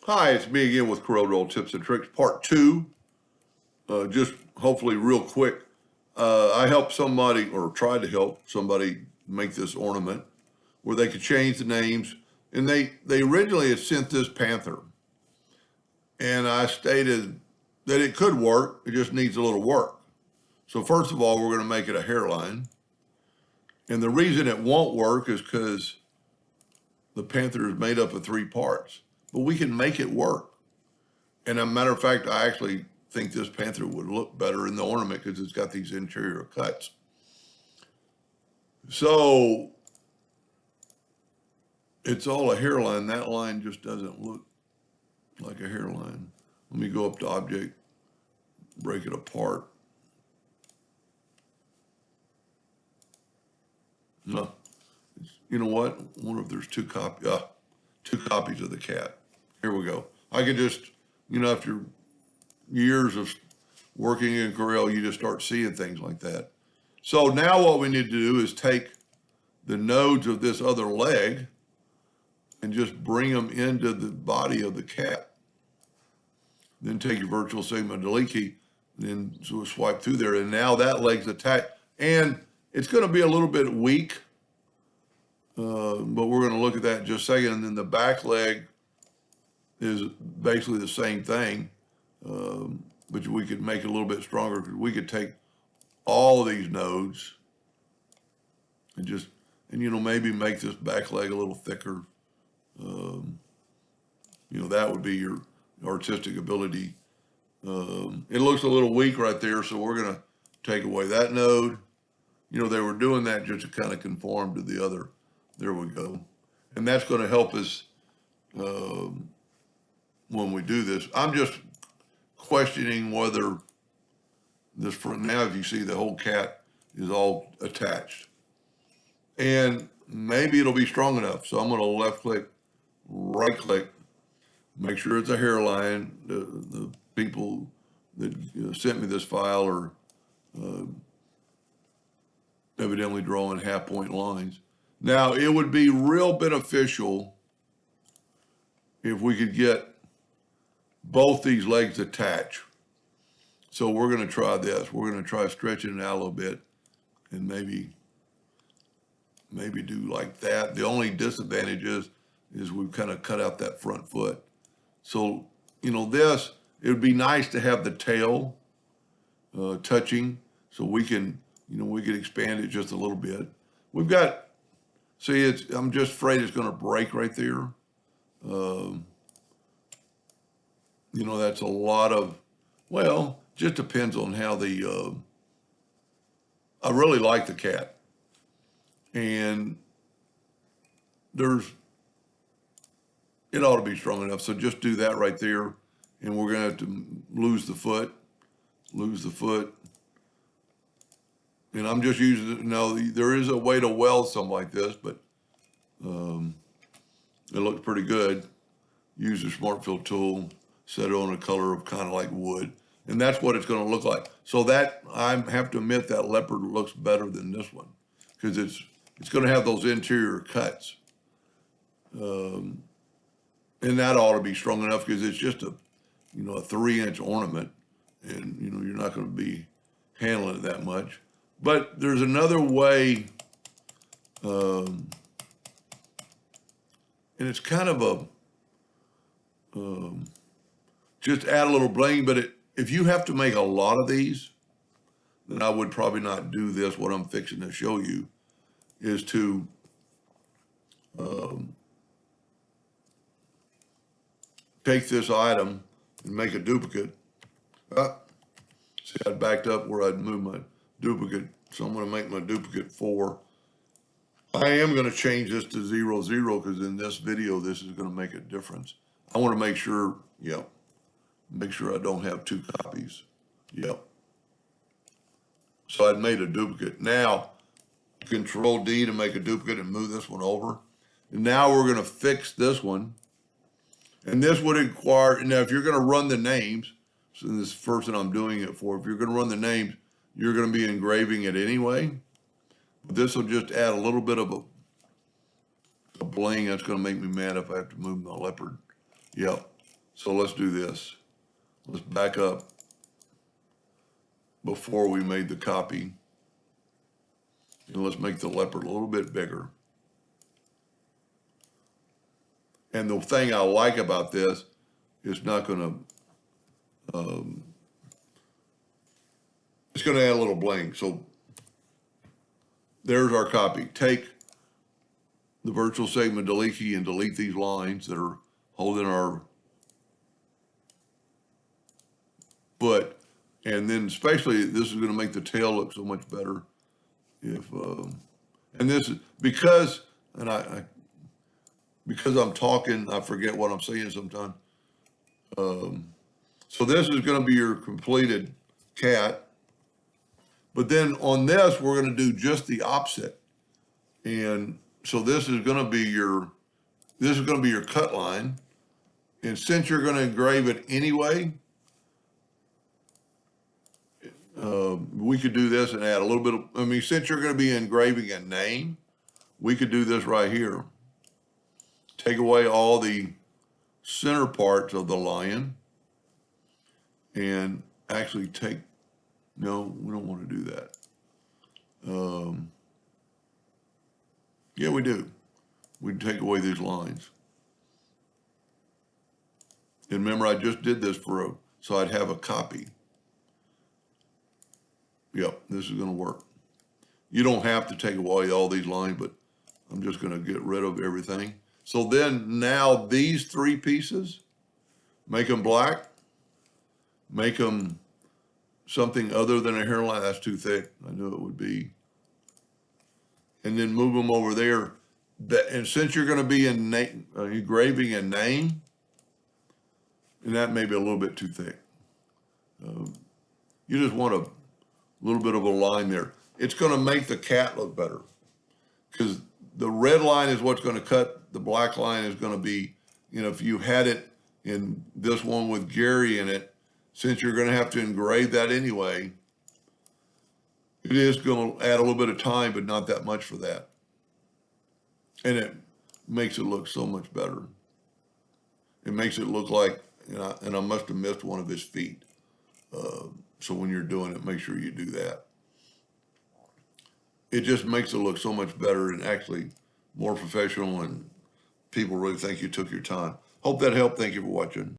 Hi, it's me again with Corel Tips and Tricks, part two. Just hopefully real quick. I helped somebody, or tried to help somebody make this ornament where they could change the names. And they originally had sent this panther. And I stated that it could work, it just needs a little work. So first of all, we're going to make it a hairline. And the reason it won't work is because the panther is made up of 3 parts. But we can make it work. And as a matter of fact, I actually think this panther would look better in the ornament because it's got these interior cuts. So it's all a hairline. That line just doesn't look like a hairline. Let me go up to object, break it apart. No, you know what? I wonder if there's two copies of the cat. Here we go. I could just, after years of working in Corel, you just start seeing things like that. So now what we need to do is take the nodes of this other leg and just bring them into the body of the cat. Then take your virtual segment delete key, and then sort of swipe through there, and now that leg's attached. And it's going to be a little bit weak, but we're going to look at that in just a second. And then the back leg is basically the same thing, but we could make it a little bit stronger because we could take all of these nodes and just, maybe make this back leg a little thicker. That would be your artistic ability. It looks a little weak right there, so we're going to take away that node. They were doing that just to kind of conform to the other. There we go. And that's going to help us when we do this. I'm just questioning whether this front, now if you see the whole cat is all attached. And maybe it'll be strong enough. So I'm going to left click, right click, make sure it's a hairline. The people that sent me this file are evidently drawing half point lines. Now, it would be real beneficial if we could get both these legs attached. So we're going to try this. We're going to try stretching it out a little bit and maybe do like that. The only disadvantage is we've kind of cut out that front foot. So, it would be nice to have the tail touching so we can, we could expand it just a little bit. We've got, I'm just afraid it's going to break right there. That's a lot of, just depends on how I really like the cat. And it ought to be strong enough. So just do that right there. And we're going to have to lose the foot. And I'm just using it. There is a way to weld something like this, but it looks pretty good. Use the Smart Fill tool, set it on a color of kind of like wood. And that's what it's going to look like. So that, I have to admit, that leopard looks better than this one because it's going to have those interior cuts. And that ought to be strong enough because it's just a 3-inch ornament, and you're not going to be handling it that much. But there's another way, and it's kind of just add a little bling. But if you have to make a lot of these, then I would probably not do this. What I'm fixing to show you is to take this item and make a duplicate. See, I backed up where I'd move my duplicate. So I'm going to make my duplicate 4. I am going to change this to 0, 0 because in this video, this is going to make a difference. I want to make sure, make sure I don't have 2 copies. So I'd made a duplicate. Now, Control D to make a duplicate and move this one over. And now we're going to fix this one. And this would require, now if you're going to run the names, so this is the first thing I'm doing it for, if you're going to run the names, you're going to be engraving it anyway. But this will just add a little bit of a bling. That's going to make me mad if I have to move my leopard. So let's do this. Let's back up before we made the copy. And let's make the leopard a little bit bigger. And the thing I like about this, it's not going to, it's going to add a little bling. So there's our copy. Take the virtual segment delete key and delete these lines that are holding our foot. And then especially this is going to make the tail look so much better. If and this is because, and because I'm talking, I forget what I'm saying sometimes. So this is going to be your completed cat. But then on this, we're going to do just the opposite. And so this is going to be your cut line. And since you're going to engrave it anyway, we could do this and add a little bit of, since you're going to be engraving a name, we could do this right here. Take away all the center parts of the lion and actually no, we don't want to do that. Yeah, we do. We take away these lines. And remember, I just did this so I'd have a copy. Yep, this is going to work. You don't have to take away all these lines, but I'm just going to get rid of everything. So then now these three pieces, make them black, make them something other than a hairline. That's too thick. I knew it would be. And then move them over there. And since you're going to be engraving a name, and that may be a little bit too thick. You just want a little bit of a line there. It's going to make the cat look better because the red line is what's going to cut. The black line is going to be, if you had it in this one with Gary in it, since you're going to have to engrave that anyway, it is going to add a little bit of time, but not that much for that. And it makes it look so much better. It makes it look like, and I must have missed one of his feet. So when you're doing it, make sure you do that. It just makes it look so much better and actually more professional, and people really think you took your time. Hope that helped. Thank you for watching.